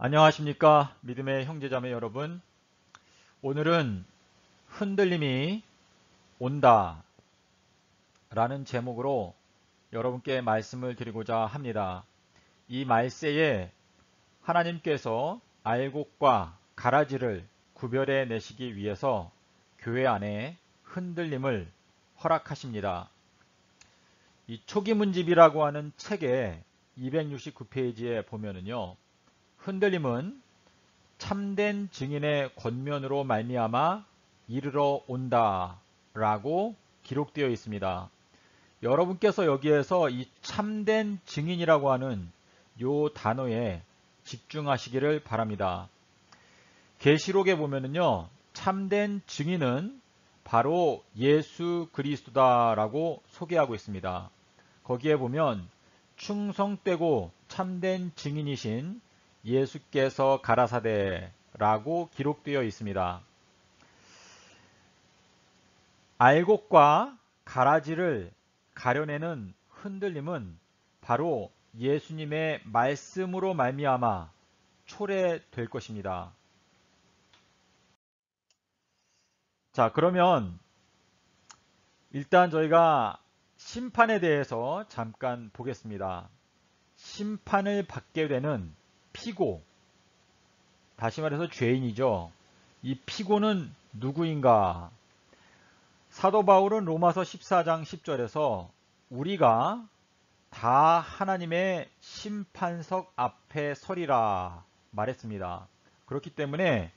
안녕하십니까 믿음의 형제자매 여러분. 오늘은 흔들림이 온다 라는 제목으로 여러분께 말씀을 드리고자 합니다. 이 말세에 하나님께서 알곡과 가라지를 구별해 내시기 위해서 교회 안에 흔들림을 허락하십니다. 이 초기문집이라고 하는 책의 269페이지에 보면은요, 흔들림은 참된 증인의 권면으로 말미암아 이르러 온다 라고 기록되어 있습니다. 여러분께서 여기에서 이 참된 증인이라고 하는 요 단어에 집중하시기를 바랍니다. 계시록에 보면은요, 참된 증인은 바로 예수 그리스도다라고 소개하고 있습니다. 거기에 보면 충성되고 참된 증인이신 예수께서 가라사대라고 기록되어 있습니다. 알곡과 가라지를 가려내는 흔들림은 바로 예수님의 말씀으로 말미암아 초래될 것입니다. 자, 그러면 일단 저희가 심판에 대해서 잠깐 보겠습니다. 심판을 받게 되는 피고, 다시 말해서 죄인이죠. 이 피고는 누구인가? 사도 바울은 로마서 14장 10절에서 우리가 다 하나님의 심판석 앞에 서리라 말했습니다. 그렇기 때문에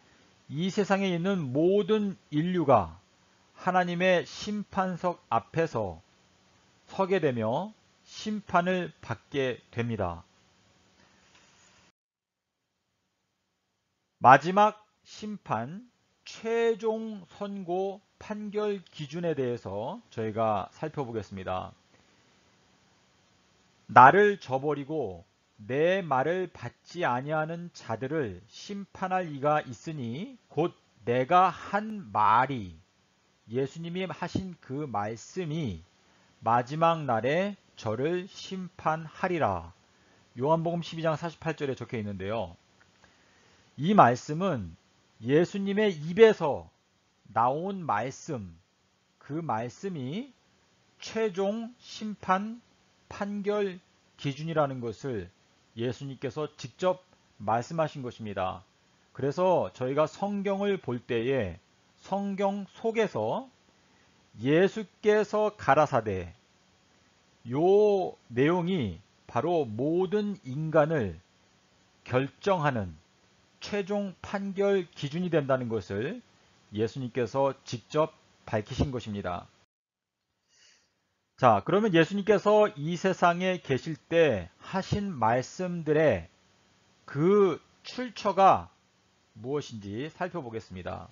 이 세상에 있는 모든 인류가 하나님의 심판석 앞에서 서게 되며 심판을 받게 됩니다. 마지막 심판, 최종 선고 판결 기준에 대해서 저희가 살펴보겠습니다. 나를 저버리고 내 말을 받지 아니하는 자들을 심판할 이가 있으니 곧 내가 한 말이, 예수님이 하신 그 말씀이 마지막 날에 저를 심판하리라. 요한복음 12장 48절에 적혀 있는데요. 이 말씀은 예수님의 입에서 나온 말씀, 그 말씀이 최종 심판 판결 기준이라는 것을 예수님께서 직접 말씀하신 것입니다. 그래서 저희가 성경을 볼 때에 성경 속에서 예수께서 가라사대, 요 내용이 바로 모든 인간을 결정하는 최종 판결 기준이 된다는 것을 예수님께서 직접 밝히신 것입니다. 자, 그러면 예수님께서 이 세상에 계실 때 하신 말씀들의 그 출처가 무엇인지 살펴보겠습니다.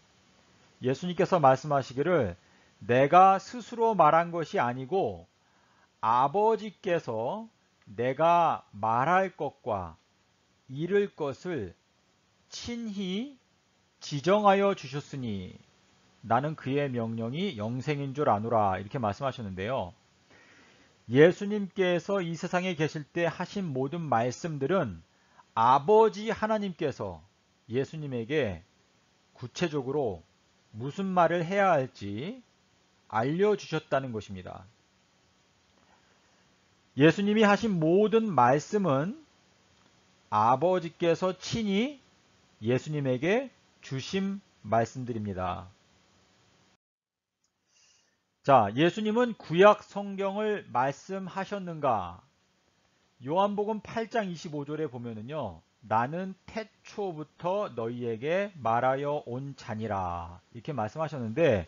예수님께서 말씀하시기를 내가 스스로 말한 것이 아니고 아버지께서 내가 말할 것과 이를 것을 친히 지정하여 주셨으니 나는 그의 명령이 영생인 줄 아노라, 이렇게 말씀하셨는데요. 예수님께서 이 세상에 계실 때 하신 모든 말씀들은 아버지 하나님께서 예수님에게 구체적으로 무슨 말을 해야 할지 알려주셨다는 것입니다. 예수님이 하신 모든 말씀은 아버지께서 친히 예수님에게 주신 말씀들입니다. 자, 예수님은 구약 성경을 말씀하셨는가? 요한복음 8장 25절에 보면은요, 나는 태초부터 너희에게 말하여 온 자니라, 이렇게 말씀하셨는데,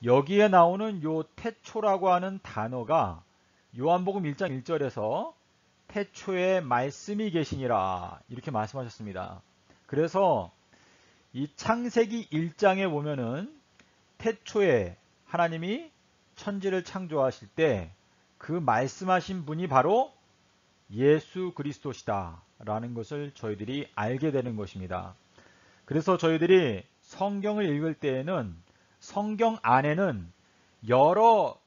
여기에 나오는 요 태초라고 하는 단어가 요한복음 1장 1절에서 태초에 말씀이 계시니라, 이렇게 말씀하셨습니다. 그래서 이 창세기 1장에 보면은 태초에 하나님이 천지를 창조하실 때 그 말씀하신 분이 바로 예수 그리스도시다 라는 것을 저희들이 알게 되는 것입니다. 그래서 저희들이 성경을 읽을 때에는 성경 안에는 여러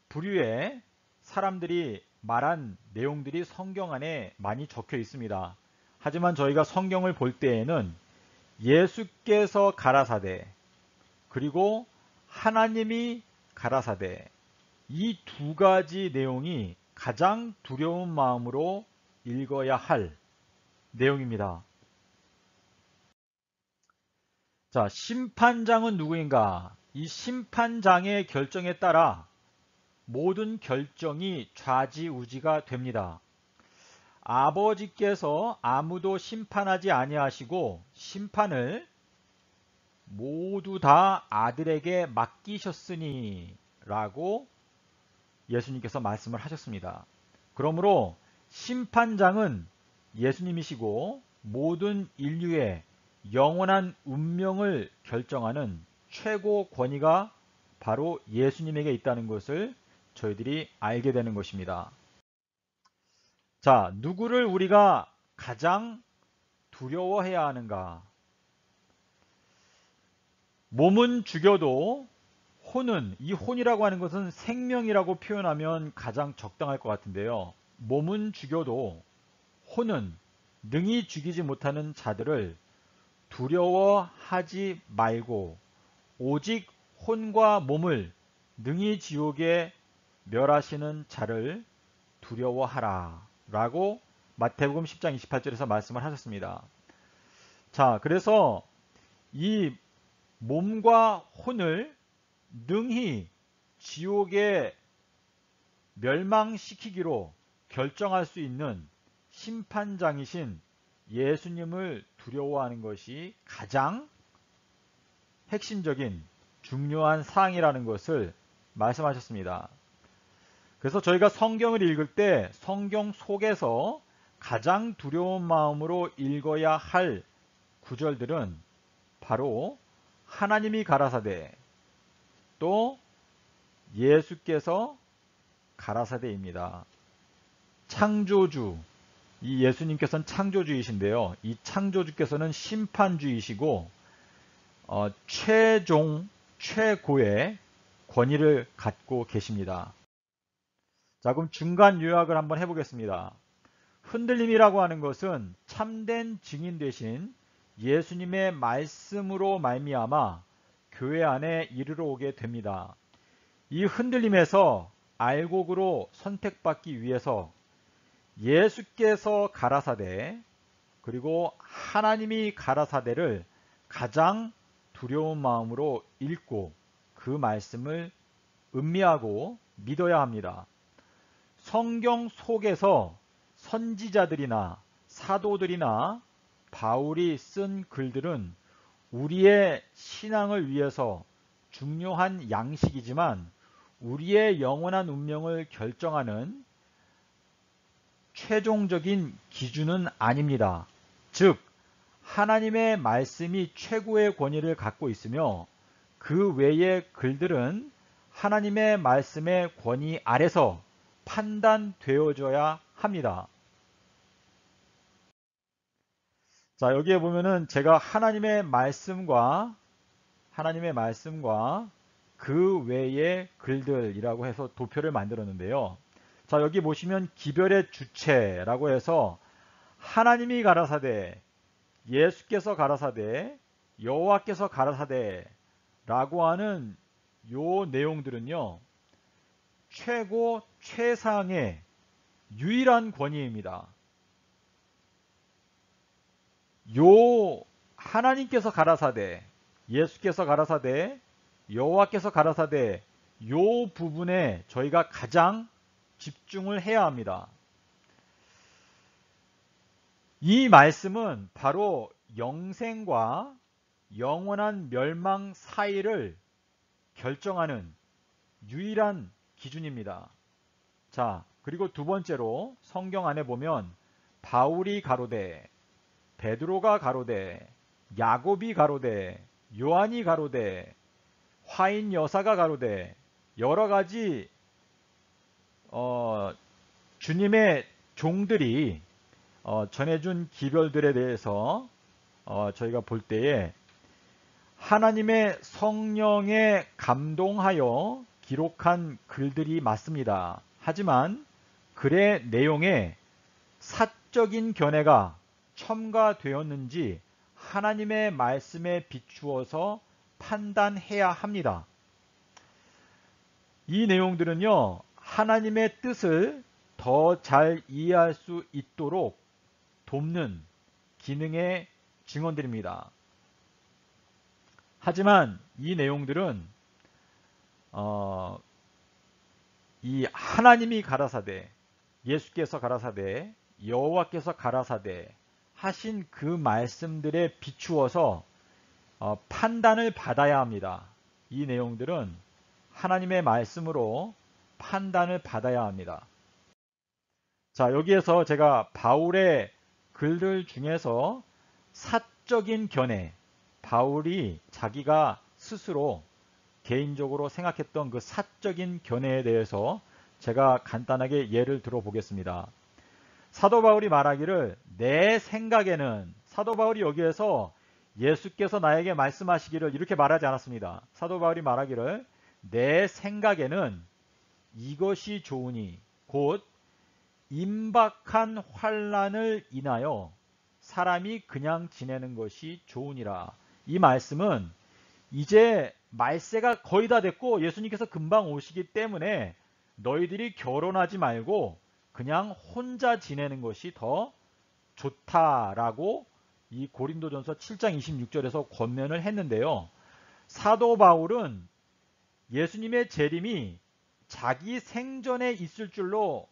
부류의 사람들이 말한 내용들이 성경 안에 많이 적혀 있습니다. 하지만 저희가 성경을 볼 때에는 예수께서 가라사대 그리고 하나님이 가라사대 이 두 가지 내용이 가장 두려운 마음으로 읽어야 할 내용입니다. 자, 심판장은 누구인가? 이 심판장의 결정에 따라 모든 결정이 좌지우지가 됩니다. 아버지께서 아무도 심판하지 아니하시고 심판을 모두 다 아들에게 맡기셨으니 라고 예수님께서 말씀을 하셨습니다. 그러므로 심판장은 예수님이시고 모든 인류의 영원한 운명을 결정하는 최고 권위가 바로 예수님에게 있다는 것을 저희들이 알게 되는 것입니다. 자, 누구를 우리가 가장 두려워해야 하는가? 몸은 죽여도 이 혼이라고 하는 것은 생명이라고 표현하면 가장 적당할 것 같은데요. 몸은 죽여도 혼은 능히 죽이지 못하는 자들을 두려워하지 말고 오직 혼과 몸을 능히 지옥에 멸하시는 자를 두려워하라 라고 마태복음 10장 28절에서 말씀을 하셨습니다. 자, 그래서 이 몸과 혼을 능히 지옥에 멸망시키기로 결정할 수 있는 심판장이신 예수님을 두려워하는 것이 가장 핵심적인 중요한 사항이라는 것을 말씀하셨습니다. 그래서 저희가 성경을 읽을 때 성경 속에서 가장 두려운 마음으로 읽어야 할 구절들은 바로 하나님이 가라사대 또 예수께서 가라사대입니다. 창조주, 이 예수님께서는 창조주이신데요. 이 창조주께서는 심판주이시고 최고의 권위를 갖고 계십니다. 자, 그럼 중간 요약을 한번 해보겠습니다. 흔들림이라고 하는 것은 참된 증인 되신 예수님의 말씀으로 말미암아 교회 안에 이르러 오게 됩니다. 이 흔들림에서 알곡으로 선택받기 위해서 예수께서 가라사대 그리고 하나님이 가라사대를 가장 두려운 마음으로 읽고 그 말씀을 음미하고 믿어야 합니다. 성경 속에서 선지자들이나 사도들이나 바울이 쓴 글들은 우리의 신앙을 위해서 중요한 양식이지만 우리의 영원한 운명을 결정하는 최종적인 기준은 아닙니다. 즉 하나님의 말씀이 최고의 권위를 갖고 있으며 그 외의 글들은 하나님의 말씀의 권위 아래서 판단되어져야 합니다. 자, 여기에 보면은 제가 하나님의 말씀과 그 외의 글들이라고 해서 도표를 만들었는데요. 자, 여기 보시면 기별의 주체라고 해서 하나님이 가라사대, 예수께서 가라사대, 여호와께서 가라사대 라고 하는 요 내용들은요. 최상의 유일한 권위입니다. 요 하나님께서 가라사대, 예수께서 가라사대, 여호와께서 가라사대 요 부분에 저희가 가장 집중을 해야 합니다. 이 말씀은 바로 영생과 영원한 멸망 사이를 결정하는 유일한 기준입니다. 자, 그리고 두 번째로 성경 안에 보면 바울이 가로되, 베드로가 가로되, 야곱이 가로되, 요한이 가로되, 화인 여사가 가로되 여러 가지 주님의 종들이 전해준 기별들에 대해서 저희가 볼 때에 하나님의 성령에 감동하여 기록한 글들이 맞습니다. 하지만 글의 내용에 사적인 견해가 첨가되었는지 하나님의 말씀에 비추어서 판단해야 합니다. 이 내용들은요, 하나님의 뜻을 더 잘 이해할 수 있도록 돕는 기능의 증언들입니다. 하지만 이 내용들은 이 하나님이 가라사대, 예수께서 가라사대, 여호와께서 가라사대 하신 그 말씀들에 비추어서 판단을 받아야 합니다. 이 내용들은 하나님의 말씀으로 판단을 받아야 합니다. 자, 여기에서 제가 바울의 글들 중에서 사적인 견해, 바울이 자기가 스스로 개인적으로 생각했던 그 사적인 견해에 대해서 제가 간단하게 예를 들어보겠습니다. 사도 바울이 말하기를 내 생각에는, 사도 바울이 여기에서 예수께서 나에게 말씀하시기를 이렇게 말하지 않았습니다. 사도 바울이 말하기를 내 생각에는 이것이 좋으니 곧 임박한 환난을 인하여 사람이 그냥 지내는 것이 좋으니라. 이 말씀은 이제 말세가 거의 다 됐고 예수님께서 금방 오시기 때문에 너희들이 결혼하지 말고 그냥 혼자 지내는 것이 더 좋다라고 이 고린도전서 7장 26절에서 권면을 했는데요. 사도 바울은 예수님의 재림이 자기 생전에 있을 줄로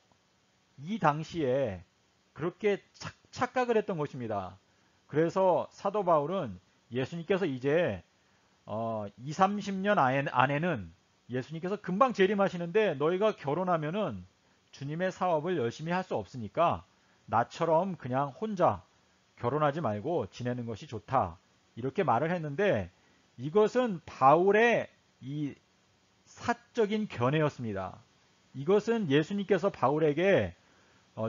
이 당시에 그렇게 착각을 했던 것입니다. 그래서 사도 바울은 예수님께서 이제 20, 30년 안에는 예수님께서 금방 재림하시는데 너희가 결혼하면은 주님의 사업을 열심히 할 수 없으니까 나처럼 그냥 혼자 결혼하지 말고 지내는 것이 좋다. 이렇게 말을 했는데 이것은 바울의 이 사적인 견해였습니다. 이것은 예수님께서 바울에게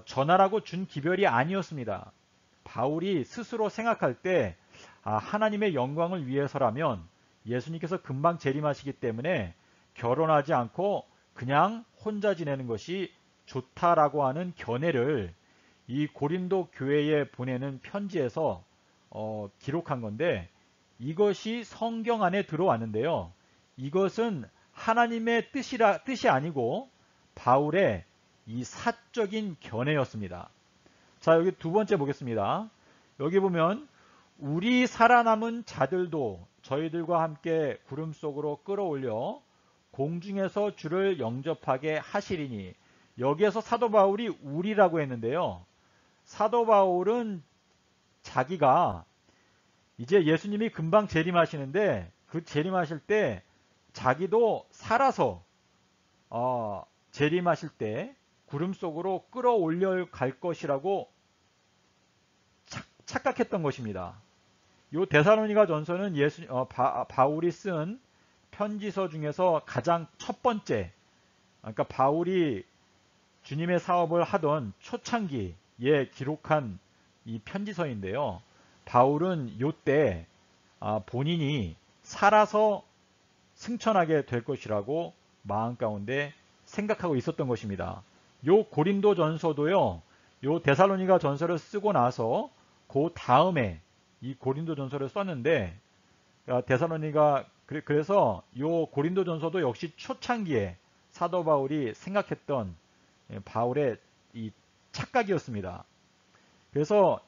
전하라고 준 기별이 아니었습니다. 바울이 스스로 생각할 때 하나님의 영광을 위해서라면 예수님께서 금방 재림하시기 때문에 결혼하지 않고 그냥 혼자 지내는 것이 좋다라고 하는 견해를 이 고린도 교회에 보내는 편지에서 기록한 건데 이것이 성경 안에 들어왔는데요. 이것은 하나님의 뜻이 아니고 바울의 이 사적인 견해였습니다. 자, 여기 두 번째 보겠습니다. 여기 보면 우리 살아남은 자들도 저희들과 함께 구름 속으로 끌어올려 공중에서 주를 영접하게 하시리니, 여기에서 사도 바울이 우리라고 했는데요. 사도 바울은 자기가 이제 예수님이 금방 재림하시는데 그 재림하실 때 자기도 살아서 재림하실 때 구름 속으로 끌어올려 갈 것이라고 착각했던 것입니다. 이 데살로니가 전서는 바울이 쓴 편지서 중에서 가장 첫 번째, 그러니까 바울이 주님의 사업을 하던 초창기에 기록한 이 편지서인데요. 바울은 이때 본인이 살아서 승천하게 될 것이라고 마음 가운데 생각하고 있었던 것입니다. 요 고린도 전서도요, 요 데살로니가 전서를 쓰고 나서 그 다음에 이 고린도 전서를 썼는데, 그래서 요 고린도 전서도 역시 초창기에 사도 바울이 생각했던 바울의 이 착각이었습니다. 그래서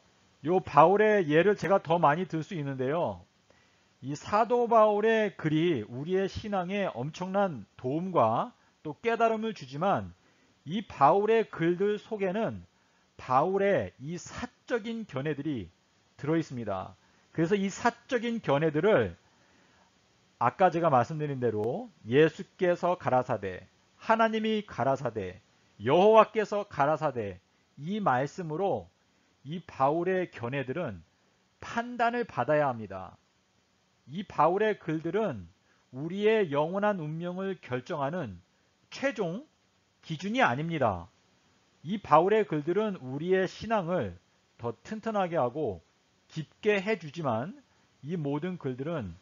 요 바울의 예를 제가 더 많이 들 수 있는데요. 이 사도 바울의 글이 우리의 신앙에 엄청난 도움과 또 깨달음을 주지만 이 바울의 글들 속에는 바울의 이 사적인 견해들이 들어있습니다. 그래서 이 사적인 견해들을 아까 제가 말씀드린 대로 예수께서 가라사대, 하나님이 가라사대, 여호와께서 가라사대, 이 말씀으로 이 바울의 견해들은 판단을 받아야 합니다. 이 바울의 글들은 우리의 영원한 운명을 결정하는 최종 기준이 아닙니다. 이 바울의 글들은 우리의 신앙을 더 튼튼하게 하고 깊게 해주지만 이 모든 글들은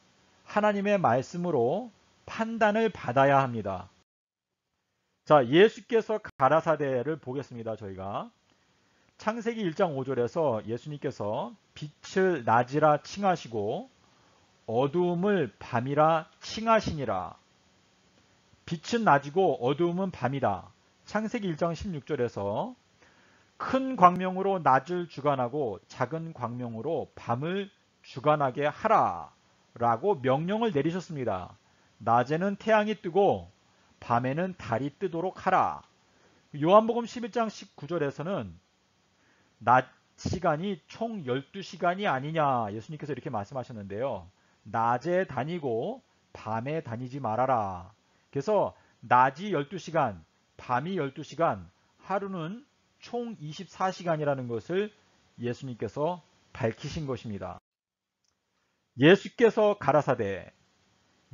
하나님의 말씀으로 판단을 받아야 합니다. 자, 예수께서 가라사대를 보겠습니다. 저희가 창세기 1장 5절에서 예수님께서 빛을 낮이라 칭하시고 어두움을 밤이라 칭하시니라. 빛은 낮이고 어두움은 밤이다. 창세기 1장 16절에서 큰 광명으로 낮을 주관하고 작은 광명으로 밤을 주관하게 하라 라고 명령을 내리셨습니다. 낮에는 태양이 뜨고 밤에는 달이 뜨도록 하라. 요한복음 11장 19절에서는 낮 시간이 총 12시간이 아니냐 예수님께서 이렇게 말씀하셨는데요. 낮에 다니고 밤에 다니지 말아라. 그래서 낮이 12시간, 밤이 12시간, 하루는 총 24시간이라는 것을 예수님께서 밝히신 것입니다. 예수께서 가라사대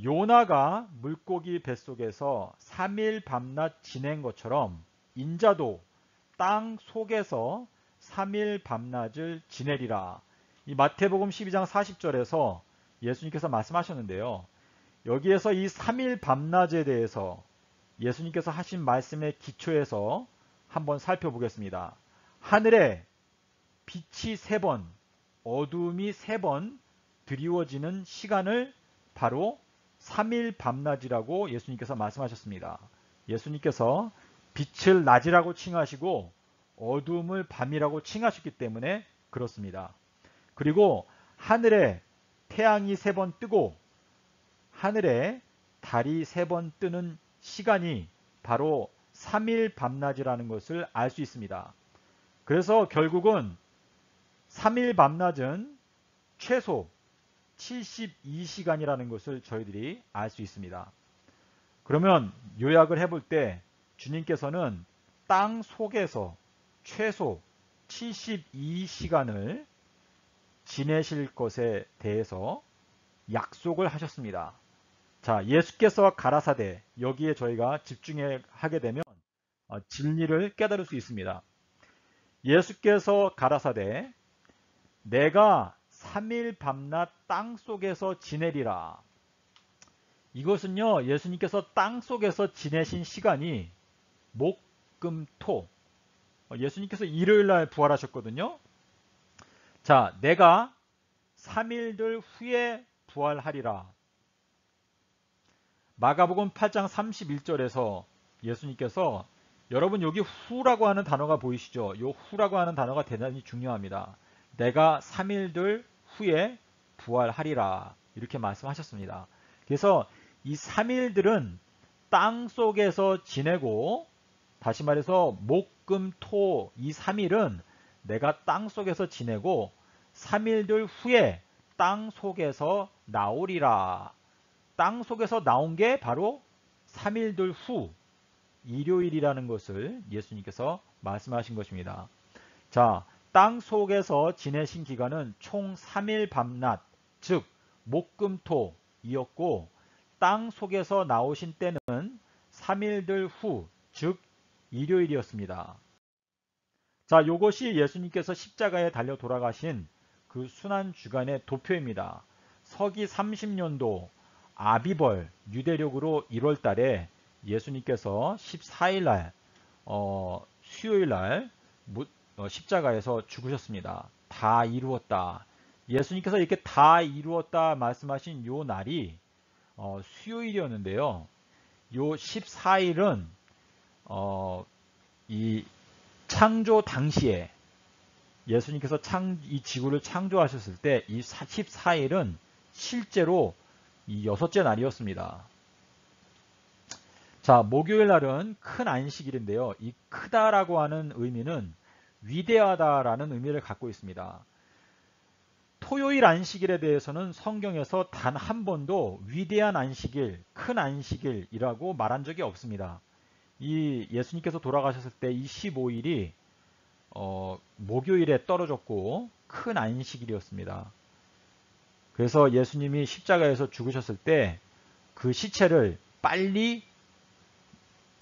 요나가 물고기 뱃속에서 3일 밤낮 지낸 것처럼 인자도 땅 속에서 3일 밤낮을 지내리라. 이 마태복음 12장 40절에서 예수님께서 말씀하셨는데요. 여기에서 이 3일 밤낮에 대해서 예수님께서 하신 말씀의 기초에서 한번 살펴보겠습니다. 하늘에 빛이 3번, 어두움이 3번 드리워지는 시간을 바로 3일 밤낮이라고 예수님께서 말씀하셨습니다. 예수님께서 빛을 낮이라고 칭하시고 어두움을 밤이라고 칭하셨기 때문에 그렇습니다. 그리고 하늘에 태양이 3번 뜨고 하늘에 달이 3번 뜨는 시간이 바로 3일 밤낮이라는 것을 알 수 있습니다. 그래서 결국은 3일 밤낮은 최소 72시간이라는 것을 저희들이 알 수 있습니다. 그러면 요약을 해볼 때 주님께서는 땅 속에서 최소 72시간을 지내실 것에 대해서 약속을 하셨습니다. 자, 예수께서 가라사대 여기에 저희가 집중하게 되면 진리를 깨달을 수 있습니다. 예수께서 가라사대 내가 3일 밤낮 땅 속에서 지내리라. 이것은요, 예수님께서 땅 속에서 지내신 시간이 목, 금, 토. 예수님께서 일요일날 부활하셨거든요. 자, 내가 3일들 후에 부활하리라. 마가복음 8장 31절에서 예수님께서 여러분 여기 후라고 하는 단어가 보이시죠? 이 후라고 하는 단어가 대단히 중요합니다. 내가 3일들 후에 부활하리라 이렇게 말씀하셨습니다. 그래서 이 3일들은 땅 속에서 지내고 다시 말해서 목, 금, 토 이 3일은 내가 땅 속에서 지내고 3일들 후에 땅 속에서 나오리라. 땅 속에서 나온 게 바로 3일들 후 일요일이라는 것을 예수님께서 말씀하신 것입니다. 자, 땅 속에서 지내신 기간은 총 3일 밤낮, 즉 목금토이었고 땅 속에서 나오신 때는 3일들 후, 즉 일요일이었습니다. 자, 요것이 예수님께서 십자가에 달려 돌아가신 그 순환 주간의 도표입니다. 서기 30년도 아비벌 유대력으로 1월 달에 예수님께서 14일 날 수요일 날 십자가에서 죽으셨습니다. 다 이루었다. 예수님께서 이렇게 다 이루었다 말씀하신 요 날이 수요일이었는데요. 요 14일은 이 창조 당시에 예수님께서 이 지구를 창조하셨을 때 이 14일은 실제로 이 6째 날이었습니다. 자, 목요일 날은 큰 안식일인데요. 이 크다라고 하는 의미는 위대하다라는 의미를 갖고 있습니다. 토요일 안식일에 대해서는 성경에서 단 한 번도 위대한 안식일, 큰 안식일이라고 말한 적이 없습니다. 이 예수님께서 돌아가셨을 때 이 15일이 목요일에 떨어졌고 큰 안식일이었습니다. 그래서 예수님이 십자가에서 죽으셨을 때 그 시체를 빨리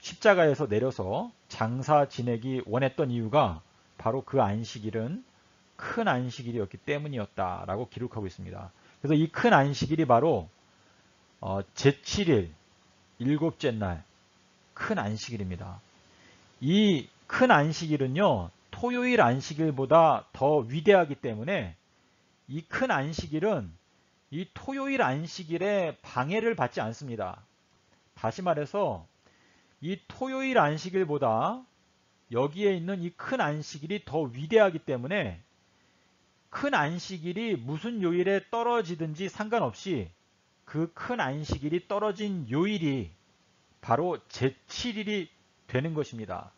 십자가에서 내려서 장사 지내기 원했던 이유가 바로 그 안식일은 큰 안식일이었기 때문이었다라고 기록하고 있습니다. 그래서 이 큰 안식일이 바로 제7일, 7째 날 큰 안식일입니다. 이 큰 안식일은요, 토요일 안식일보다 더 위대하기 때문에 이 큰 안식일은 이 토요일 안식일에 방해를 받지 않습니다. 다시 말해서 이 토요일 안식일보다 여기에 있는 이 큰 안식일이 더 위대하기 때문에 큰 안식일이 무슨 요일에 떨어지든지 상관없이 그 큰 안식일이 떨어진 요일이 바로 제7일이 되는 것입니다.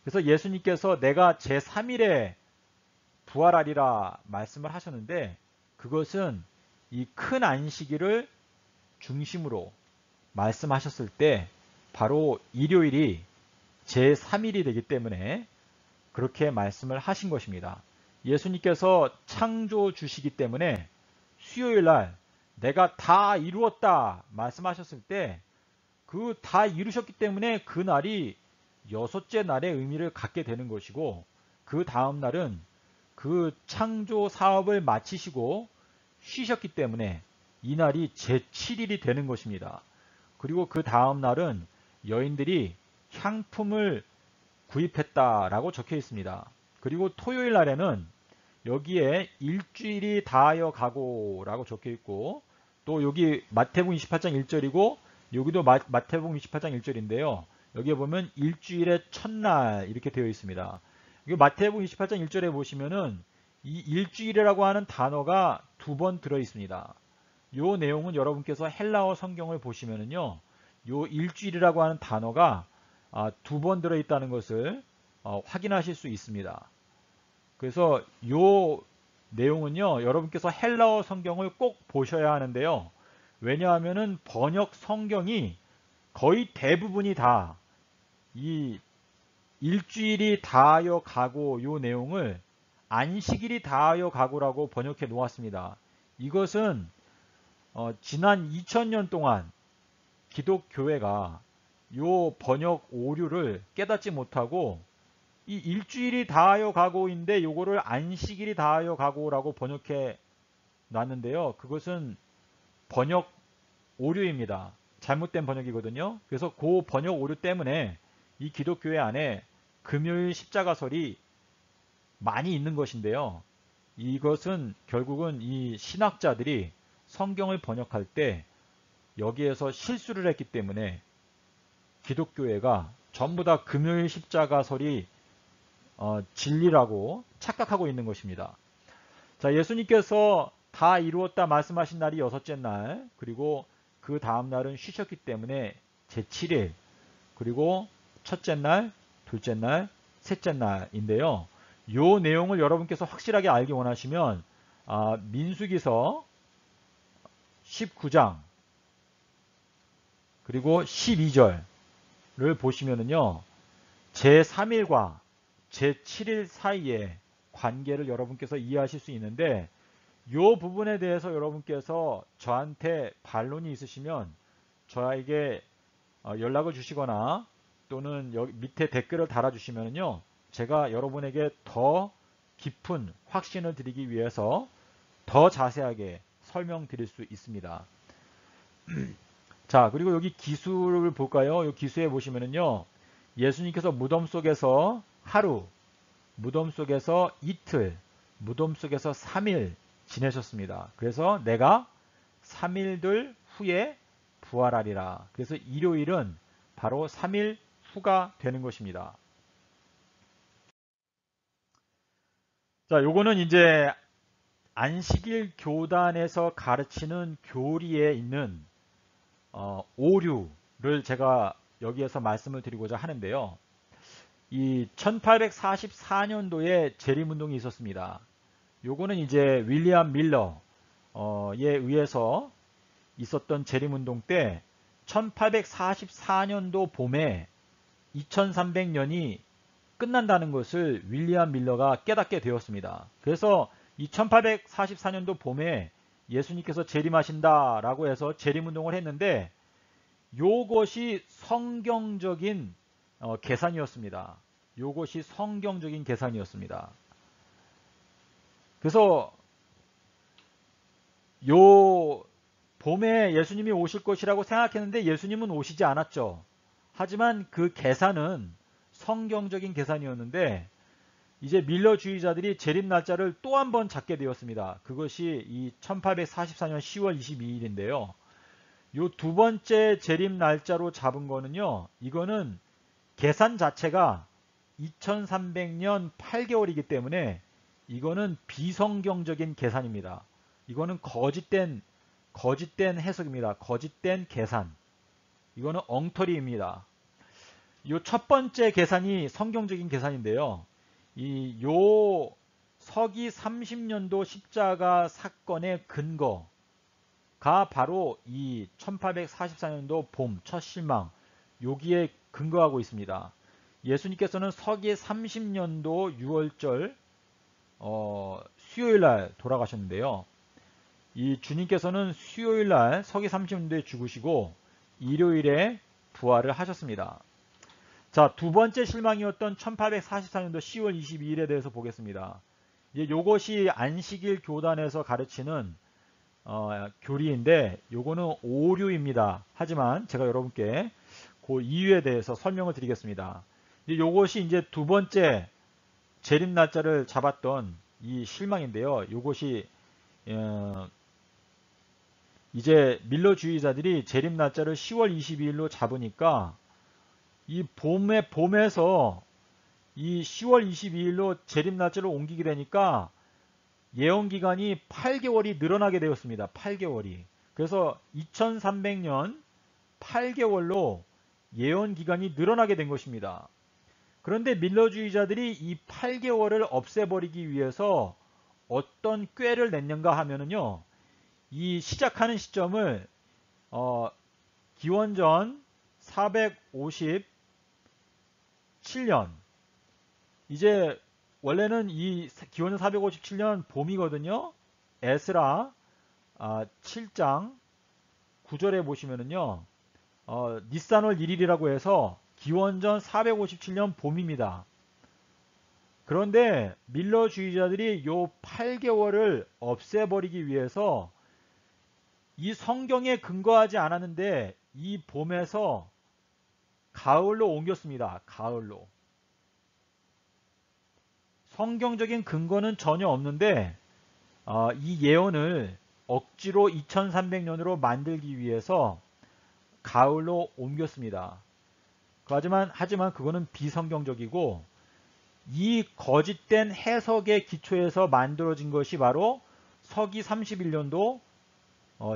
그래서 예수님께서 내가 제3일에 부활하리라 말씀을 하셨는데 그것은 이 큰 안식일을 중심으로 말씀하셨을 때 바로 일요일이 제3일이 되기 때문에 그렇게 말씀을 하신 것입니다. 예수님께서 창조 주시기 때문에 수요일 날 내가 다 이루었다 말씀하셨을 때 그 다 이루셨기 때문에 그 날이 여섯째 날의 의미를 갖게 되는 것이고 그 다음 날은 그 창조 사업을 마치시고 쉬셨기 때문에 이 날이 제7일이 되는 것입니다. 그리고 그 다음 날은 여인들이 향품을 구입했다라고 적혀 있습니다. 그리고 토요일 날에는 여기에 일주일이 다하여 가고라고 적혀 있고 또 여기 마태복음 28장 1절이고 여기도 마태복음 28장 1절인데요. 여기에 보면 일주일의 첫날 이렇게 되어 있습니다. 마태복음 28장 1절에 보시면은 이 일주일이라고 하는 단어가 두 번 들어 있습니다. 이 내용은 여러분께서 헬라어 성경을 보시면은요. 이 일주일이라고 하는 단어가 두 번 들어 있다는 것을 확인하실 수 있습니다. 그래서 이 내용은요. 여러분께서 헬라어 성경을 꼭 보셔야 하는데요. 왜냐하면은 번역 성경이 거의 대부분이 다 이 일주일이 다하여 가고 요 내용을 안식일이 다하여 가고라고 번역해 놓았습니다. 이것은 지난 2000년 동안 기독교회가 요 번역 오류를 깨닫지 못하고 이 일주일이 다하여 가고인데 요거를 안식일이 다하여 가고라고 번역해 놨는데요. 그것은 번역 오류입니다. 잘못된 번역이거든요. 그래서 그 번역 오류 때문에 이 기독교회 안에 금요일 십자가설이 많이 있는 것인데요. 이것은 결국은 이 신학자들이 성경을 번역할 때 여기에서 실수를 했기 때문에 기독교회가 전부 다 금요일 십자가설이 진리라고 착각하고 있는 것입니다. 자, 예수님께서 다 이루었다 말씀하신 날이 여섯째 날, 그리고 그 다음 날은 쉬셨기 때문에 제7일, 그리고 첫째 날, 둘째 날, 셋째 날인데요. 이 내용을 여러분께서 확실하게 알기 원하시면 민수기서 19장 그리고 12절을 보시면은요. 제3일과 제7일 사이의 관계를 여러분께서 이해하실 수 있는데 이 부분에 대해서 여러분께서 저한테 반론이 있으시면 저에게 연락을 주시거나 또는 여기 밑에 댓글을 달아주시면요. 제가 여러분에게 더 깊은 확신을 드리기 위해서 더 자세하게 설명드릴 수 있습니다. 자, 그리고 여기 기수를 볼까요? 이 기수에 보시면은요. 예수님께서 무덤 속에서 하루, 무덤 속에서 이틀, 무덤 속에서 3일 지내셨습니다. 그래서 내가 3일들 후에 부활하리라. 그래서 일요일은 바로 3일 후가 되는 것입니다. 자, 요거는 이제 안식일 교단에서 가르치는 교리에 있는 오류를 제가 여기에서 말씀을 드리고자 하는데요. 이 1844년도에 재림운동이 있었습니다. 요거는 이제 윌리엄 밀러에 의해서 있었던 재림운동 때 1844년도 봄에 2300년이 끝난다는 것을 윌리엄 밀러가 깨닫게 되었습니다. 그래서 이 1844년도 봄에 예수님께서 재림하신다라고 해서 재림운동을 했는데 요것이 성경적인 계산이었습니다. 요것이 성경적인 계산이었습니다. 그래서 요 봄에 예수님이 오실 것이라고 생각했는데 예수님은 오시지 않았죠. 하지만 그 계산은 성경적인 계산이었는데 이제 밀러주의자들이 재림 날짜를 또 한 번 잡게 되었습니다. 그것이 이 1844년 10월 22일인데요. 요 두 번째 재림 날짜로 잡은 거는요. 이거는 계산 자체가 2300년 8개월이기 때문에 이거는 비성경적인 계산입니다. 이거는 거짓된 해석입니다. 거짓된 계산. 이거는 엉터리입니다. 요 첫 번째 계산이 성경적인 계산인데요. 요 서기 30년도 십자가 사건의 근거가 바로 이 1844년도 봄 첫 실망 여기에 근거하고 있습니다. 예수님께서는 서기 30년도 6월절 수요일날 돌아가셨는데요. 이 주님께서는 수요일날 서기 30년도에 죽으시고 일요일에 부활을 하셨습니다. 자, 두 번째 실망이었던 1844년도 10월 22일에 대해서 보겠습니다. 요것이 안식일 교단에서 가르치는 교리인데 요거는 오류입니다. 하지만 제가 여러분께 그 이유에 대해서 설명을 드리겠습니다. 요것이 이제 두 번째 재림 날짜를 잡았던 이 실망인데요. 요것이 이제 밀러주의자들이 재림 날짜를 10월 22일로 잡으니까 이 봄에서 이 10월 22일로 재림 날짜를 옮기게 되니까 예언 기간이 8개월이 늘어나게 되었습니다. 8개월이. 그래서 2300년 8개월로 예언 기간이 늘어나게 된 것입니다. 그런데 밀러주의자들이 이 8개월을 없애버리기 위해서 어떤 꾀를 냈는가 하면은요. 이 시작하는 시점을 기원전 457년 이제 원래는 이 기원전 457년 봄이거든요. 에스라 7장 9절에 보시면은요. 니산월 1일이라고 해서 기원전 457년 봄입니다. 그런데 밀러주의자들이 요 8개월을 없애버리기 위해서 이 성경에 근거하지 않았는데 이 봄에서 가을로 옮겼습니다. 가을로. 성경적인 근거는 전혀 없는데 이 예언을 억지로 2300년으로 만들기 위해서 가을로 옮겼습니다. 하지만 그거는 비성경적이고 이 거짓된 해석의 기초에서 만들어진 것이 바로 서기 31년도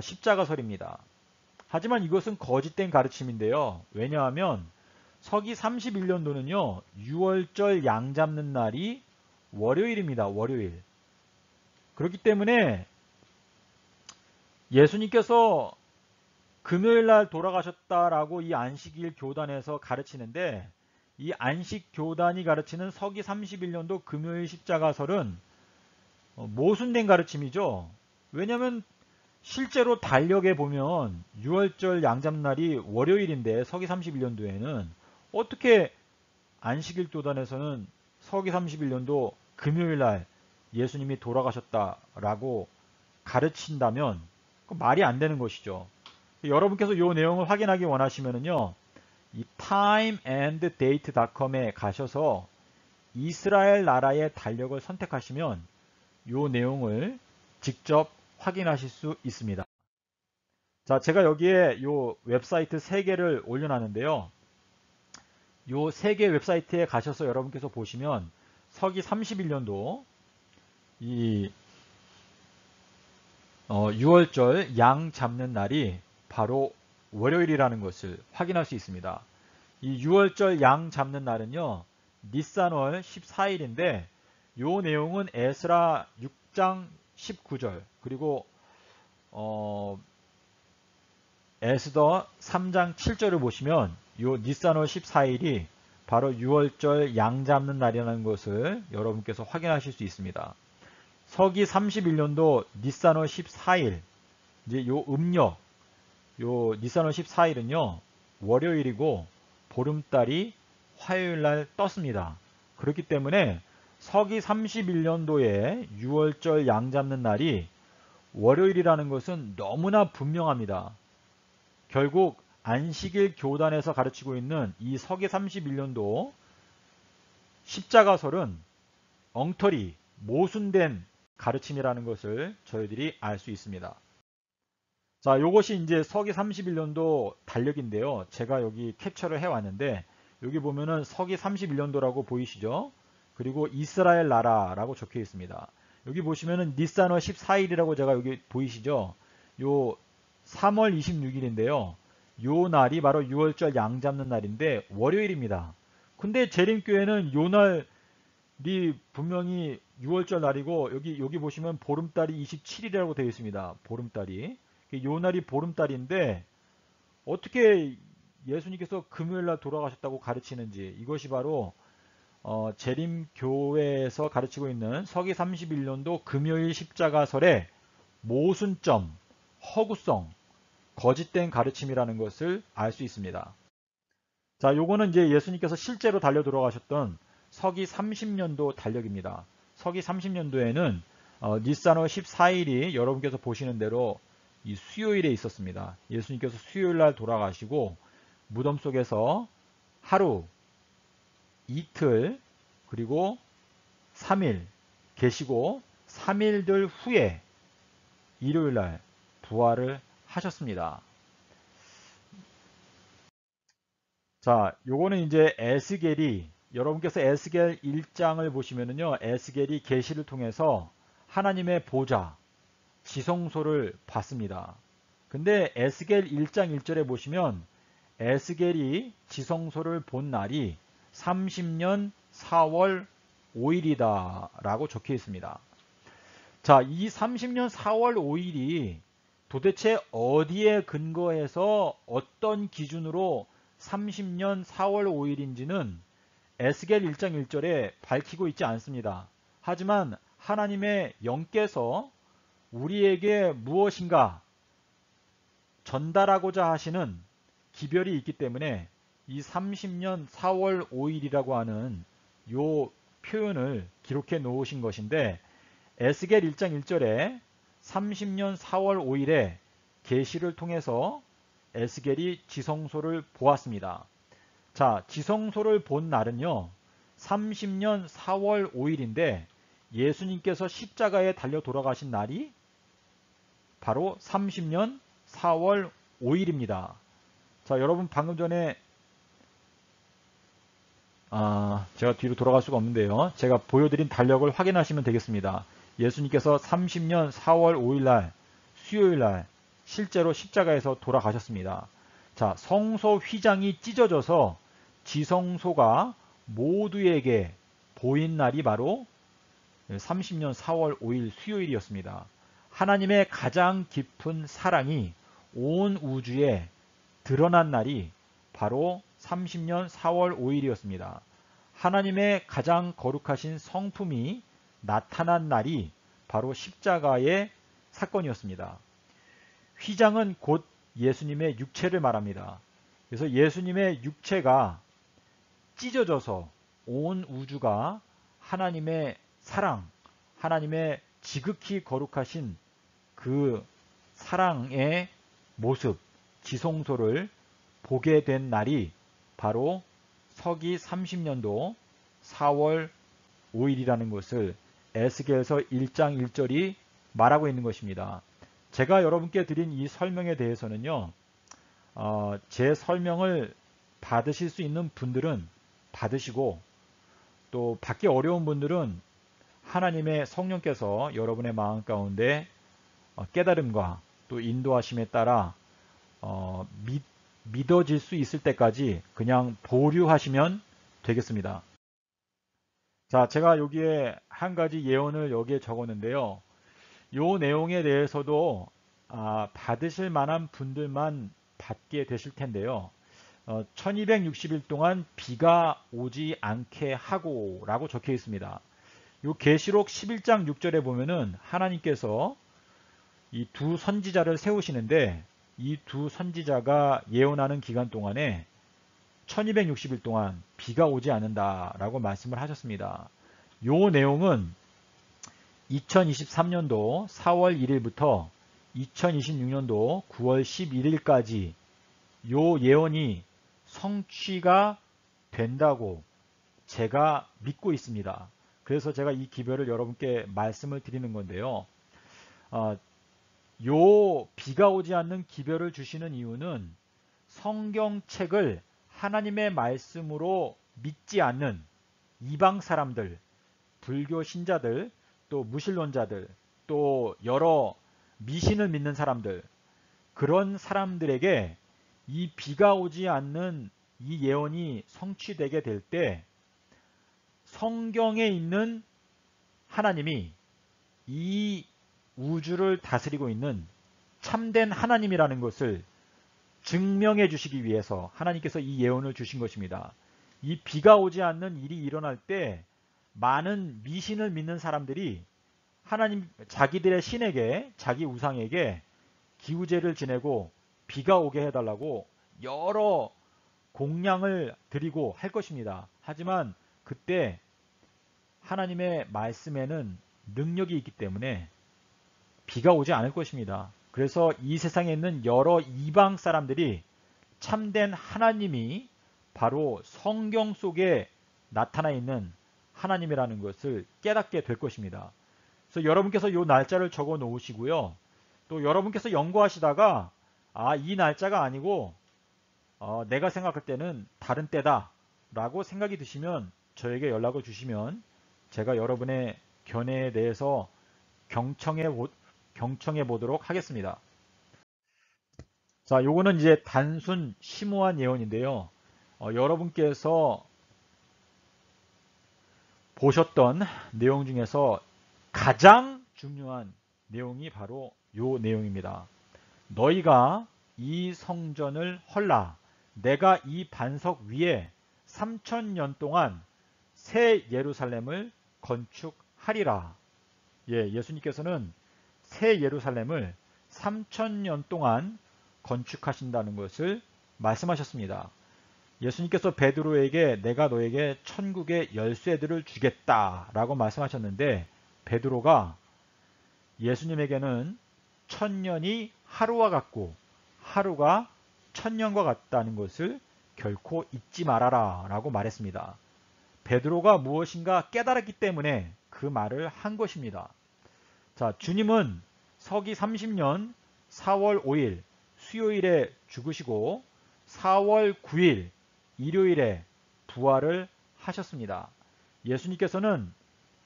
십자가설입니다. 하지만 이것은 거짓된 가르침인데요. 왜냐하면 서기 31년도는요. 6월절 양 잡는 날이 월요일입니다. 월요일. 그렇기 때문에 예수님께서 금요일날 돌아가셨다라고 이 안식일 교단에서 가르치는데 이 안식 교단이 가르치는 서기 31년도 금요일 십자가설은 모순된 가르침이죠. 왜냐하면 실제로 달력에 보면 6월절 양잡날이 월요일인데 서기 31년도에는 어떻게 안식일 교단에서는 서기 31년도 금요일날 예수님이 돌아가셨다라고 가르친다면 말이 안 되는 것이죠. 여러분께서 이 내용을 확인하기 원하시면은요. 이 timeanddate.com에 가셔서 이스라엘 나라의 달력을 선택하시면 이 내용을 직접 확인하실 수 있습니다. 자, 제가 여기에 이 웹사이트 3개를 올려놨는데요. 이 3개 웹사이트에 가셔서 여러분께서 보시면 서기 31년도 이 6월절 양 잡는 날이 바로 월요일이라는 것을 확인할 수 있습니다. 이 6월절 양 잡는 날은요. 니산월 14일인데 요 내용은 에스라 6장 19절 그리고 에스더 3장 7절을 보시면 요 니산월 14일이 바로 6월절 양 잡는 날이라는 것을 여러분께서 확인하실 수 있습니다. 서기 31년도 니산월 14일 이제 요 음력 요 니산월 14일은요. 월요일이고 보름달이 화요일날 떴습니다. 그렇기 때문에 서기 31년도에 6월절 양 잡는 날이 월요일이라는 것은 너무나 분명합니다. 결국 안식일 교단에서 가르치고 있는 이 서기 31년도 십자가설은 엉터리, 모순된 가르침이라는 것을 저희들이 알 수 있습니다. 자, 요것이 이제 서기 31년도 달력인데요. 제가 여기 캡처를 해왔는데 여기 보면은 서기 31년도라고 보이시죠? 그리고 이스라엘 나라라고 적혀 있습니다. 여기 보시면은 니산월 14일이라고 제가 여기 보이시죠? 요 3월 26일인데요. 요 날이 바로 6월절 양 잡는 날인데 월요일입니다. 근데 재림교회는 요 날이 분명히 6월절 날이고 여기 보시면 보름달이 27일이라고 되어 있습니다. 보름달이. 요 날이 보름달인데 어떻게 예수님께서 금요일날 돌아가셨다고 가르치는지 이것이 바로 재림교회에서 가르치고 있는 서기 31년도 금요일 십자가설의 모순점, 허구성, 거짓된 가르침이라는 것을 알 수 있습니다. 자, 요거는 이제 예수님께서 실제로 달려 돌아가셨던 서기 30년도 달력입니다. 서기 30년도에는 니산월 14일이 여러분께서 보시는 대로 이 수요일에 있었습니다. 예수님께서 수요일 날 돌아가시고 무덤 속에서 하루, 이틀, 그리고 3일 계시고 3일들 후에 일요일 날 부활을 하셨습니다. 자, 요거는 이제 에스겔이 여러분께서 에스겔 1장을 보시면은요. 에스겔이 계시를 통해서 하나님의 보좌, 지성소를 봤습니다. 근데 에스겔 1장 1절에 보시면 에스겔이 지성소를 본 날이 30년 4월 5일이다 라고 적혀 있습니다. 자, 이 30년 4월 5일이 도대체 어디에 근거해서 어떤 기준으로 30년 4월 5일인지는 에스겔 1장 1절에 밝히고 있지 않습니다. 하지만 하나님의 영께서 우리에게 무엇인가 전달하고자 하시는 기별이 있기 때문에 이 30년 4월 5일이라고 하는 요 표현을 기록해 놓으신 것인데 에스겔 1장 1절에 30년 4월 5일에 계시를 통해서 에스겔이 지성소를 보았습니다. 자, 지성소를 본 날은요. 30년 4월 5일인데 예수님께서 십자가에 달려 돌아가신 날이 바로 30년 4월 5일입니다. 자, 여러분 방금 전에 제가 뒤로 돌아갈 수가 없는데요. 제가 보여드린 달력을 확인하시면 되겠습니다. 예수님께서 30년 4월 5일날 수요일날 실제로 십자가에서 돌아가셨습니다. 자, 성소 휘장이 찢어져서 지성소가 모두에게 보인 날이 바로 30년 4월 5일 수요일이었습니다. 하나님의 가장 깊은 사랑이 온 우주에 드러난 날이 바로 30년 4월 5일이었습니다. 하나님의 가장 거룩하신 성품이 나타난 날이 바로 십자가의 사건이었습니다. 휘장은 곧 예수님의 육체를 말합니다. 그래서 예수님의 육체가 찢어져서 온 우주가 하나님의 사랑, 하나님의 지극히 거룩하신 그 사랑의 모습, 지성소를 보게 된 날이 바로 서기 30년도 4월 5일이라는 것을 에스겔서 1장 1절이 말하고 있는 것입니다. 제가 여러분께 드린 이 설명에 대해서는요. 제 설명을 받으실 수 있는 분들은 받으시고 또 받기 어려운 분들은 하나님의 성령께서 여러분의 마음 가운데 깨달음과 또 인도하심에 따라 믿어질 수 있을 때까지 그냥 보류하시면 되겠습니다. 자, 제가 여기에 한 가지 예언을 여기에 적었는데요. 이 내용에 대해서도 받으실 만한 분들만 받게 되실 텐데요. 1260일 동안 비가 오지 않게 하고 라고 적혀 있습니다. 이 계시록 11장 6절에 보면은 하나님께서 이 두 선지자를 세우시는데 이 두 선지자가 예언하는 기간 동안에 1260일 동안 비가 오지 않는다 라고 말씀을 하셨습니다. 이 내용은 2023년도 4월 1일부터 2026년도 9월 11일까지 이 예언이 성취가 된다고 제가 믿고 있습니다. 그래서 제가 이 기별을 여러분께 말씀을 드리는 건데요. 요 비가 오지 않는 기별을 주시는 이유는 성경책을 하나님의 말씀으로 믿지 않는 이방 사람들, 불교 신자들, 또 무신론자들, 또 여러 미신을 믿는 사람들, 그런 사람들에게 이 비가 오지 않는 이 예언이 성취되게 될 때 성경에 있는 하나님이 이 우주를 다스리고 있는 참된 하나님이라는 것을 증명해 주시기 위해서 하나님께서 이 예언을 주신 것입니다. 이 비가 오지 않는 일이 일어날 때 많은 미신을 믿는 사람들이 하나님 자기들의 신에게, 자기 우상에게 기우제를 지내고 비가 오게 해달라고 여러 공양을 드리고 할 것입니다. 하지만 그때 하나님의 말씀에는 능력이 있기 때문에 비가 오지 않을 것입니다. 그래서 이 세상에 있는 여러 이방 사람들이 참된 하나님이 바로 성경 속에 나타나 있는 하나님이라는 것을 깨닫게 될 것입니다. 그래서 여러분께서 이 날짜를 적어 놓으시고요. 또 여러분께서 연구하시다가 이 날짜가 아니고 내가 생각할 때는 다른 때다 라고 생각이 드시면 저에게 연락을 주시면 제가 여러분의 견해에 대해서 경청해 보도록 하겠습니다. 자, 요거는 이제 단순 심오한 예언인데요. 여러분께서 보셨던 내용 중에서 가장 중요한 내용이 바로 요 내용입니다. 너희가 이 성전을 헐라. 내가 이 반석 위에 3000년 동안 새 예루살렘을 건축하리라. 예수님께서는 새 예루살렘을 3000년 동안 건축하신다는 것을 말씀하셨습니다. 예수님께서 베드로에게 내가 너에게 천국의 열쇠들을 주겠다 라고 말씀하셨는데 베드로가 예수님에게는 1000년이 하루와 같고 하루가 1000년과 같다는 것을 결코 잊지 말아라 라고 말했습니다. 베드로가 무엇인가 깨달았기 때문에 그 말을 한 것입니다. 자, 주님은 서기 30년 4월 5일 수요일에 죽으시고 4월 9일 일요일에 부활을 하셨습니다. 예수님께서는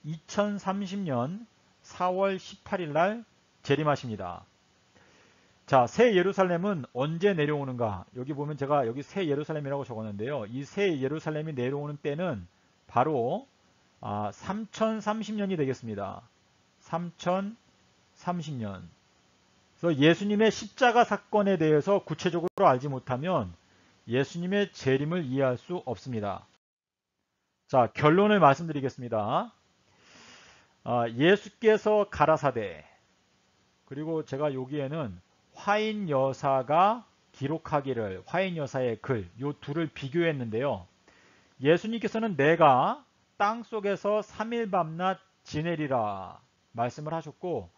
2030년 4월 18일 날 재림하십니다. 자, 새 예루살렘은 언제 내려오는가? 여기 보면 제가 여기 새 예루살렘이라고 적었는데요. 이 새 예루살렘이 내려오는 때는 바로 3030년이 되겠습니다. 3030년. 그래서 예수님의 십자가 사건에 대해서 구체적으로 알지 못하면 예수님의 재림을 이해할 수 없습니다. 자, 결론을 말씀드리겠습니다. 예수께서 가라사대, 그리고 제가 여기에는 화인 여사가 기록하기를, 화인 여사의 글, 요 둘을 비교했는데요. 예수님께서는 내가 땅 속에서 3일 밤낮 지내리라 말씀을 하셨고,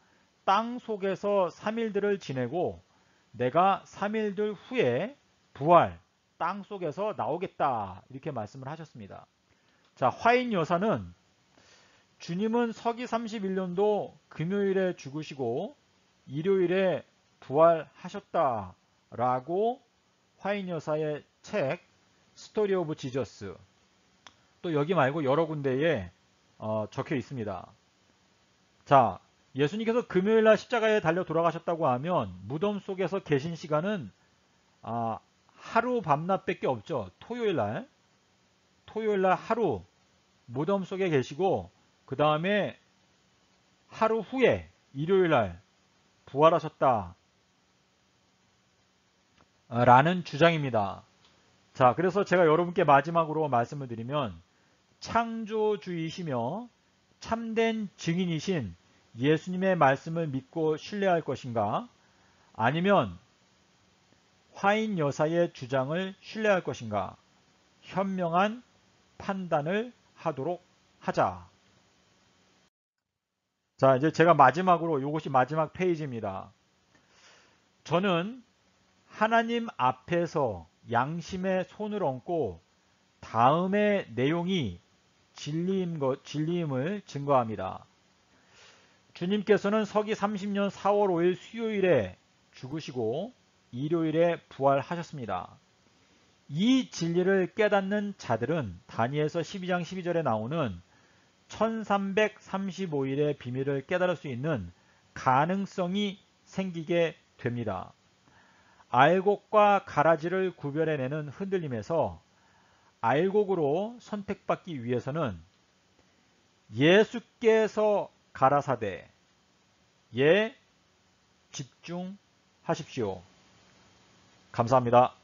땅 속에서 3일들을 지내고 내가 3일들 후에 부활, 땅 속에서 나오겠다 이렇게 말씀을 하셨습니다. 자, 화인 여사는 주님은 서기 31년도 금요일에 죽으시고 일요일에 부활하셨다라고 화인 여사의 책 스토리 오브 지저스, 또 여기 말고 여러 군데에 적혀 있습니다. 자, 예수님께서 금요일날 십자가에 달려 돌아가셨다고 하면 무덤 속에서 계신 시간은 하루 밤낮밖에 없죠. 토요일날 하루 무덤 속에 계시고 그 다음에 하루 후에 일요일날 부활하셨다 라는 주장입니다. 자, 그래서 제가 여러분께 마지막으로 말씀을 드리면 창조주이시며 참된 증인이신 예수님의 말씀을 믿고 신뢰할 것인가, 아니면 화인 여사의 주장을 신뢰할 것인가, 현명한 판단을 하도록 하자. 자, 이제 제가 마지막으로, 이것이 마지막 페이지입니다. 저는 하나님 앞에서 양심의 손을 얹고 다음의 내용이 진리임을 증거합니다. 주님께서는 서기 30년 4월 5일 수요일에 죽으시고 일요일에 부활하셨습니다. 이 진리를 깨닫는 자들은 다니엘서 12장 12절에 나오는 1335일의 비밀을 깨달을 수 있는 가능성이 생기게 됩니다. 알곡과 가라지를 구별해내는 흔들림에서 알곡으로 선택받기 위해서는 예수께서 가라사대에 집중하십시오. 감사합니다.